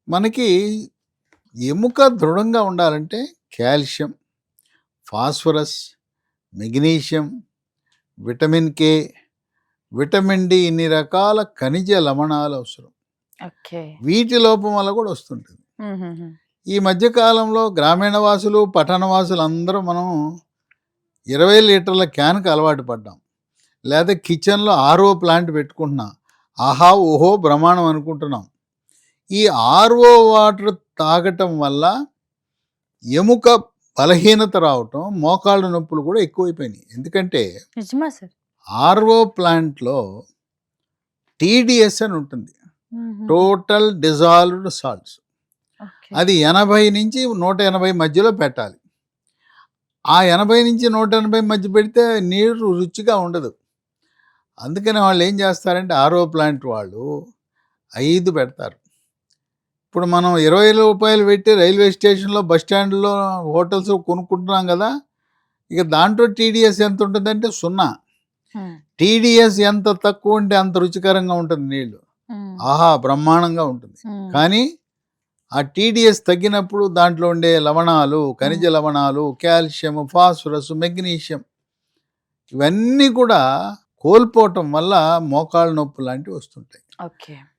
మనకి ఎముక దృఢంగా ఉండాలంటే calcium, phosphorus, magnesium, vitamin K, vitamin D ఇన్ని రకాల ఖనిజ లవణాలు అవసరం. ఓకే. వీటి లోపం వల్ల కూడా వస్తుంటుంది. హుహుహు. ఈ మధ్య కాలంలో గ్రామీణ వాసులు, పట్టణ వాసులు అందరూ మనం 20 లీటర్ల క్యాన్‌కి అలవాటు పడ్డాం. లేదా కిచెన్‌లో ఆర్ఓ ప్లాంట్ పెట్టుకుంటున్నాం. ఆహా! ఓహో! బ్రహ్మాండం అనుకుంటున్నాం. ఈ ఆర్ఓ వాటర్ తాగటం వల్ల ఎముక బలహీనత రావటం, మోకాళ్ళ నొప్పులు కూడా ఎక్కువైపోయినాయి. ఎందుకంటే నిజమా సార్? ఆర్ఓ ప్లాంట్‌లో టీడీఎస్ అని ఉంటుంది. హుహుహు. Total dissolved salts. ఓకే. అది 80-180 మధ్యలో పెట్టాలి. ఆ 80-180 మధ్య పెడితే నీరు రుచిగా ఉండదు. అందుకని వాళ్ళు ఏం చేస్తారంటే ఆర్ఓ ప్లాంట్ వాళ్ళు 5 పెడతారు. ఇప్పుడు మనం ₹20 పెట్టి రైల్వే స్టేషన్‌లో, బస్ స్టాండ్‌లో, హోటల్స్ కొనుక్కుంటున్నాం కదా! ఇక దాంట్లో టీడీఎస్ ఎంత ఉంటుందంటే 0. హ్మ్. టీడీఎస్ ఎంత తక్కువ ఉంటే అంత రుచికరంగా ఉంటుంది నీళ్ళు. హ్మ్. ఆహా! బ్రహ్మాండంగా ఉంటుంది. హ్మ్. కానీ ఆ టీడీఎస్ తగ్గినప్పుడు దాంట్లో ఉండే లవణాలు, ఖనిజ హ్మ్. లవణాలు, కాల్షియం, ఫాస్ఫరస్, మెగ్నీషియం ఇవన్నీ కూడా కోల్పోవటం వల్ల మోకాళ్ళ నొప్పులు లాంటివి వస్తుంటాయి. ఓకే.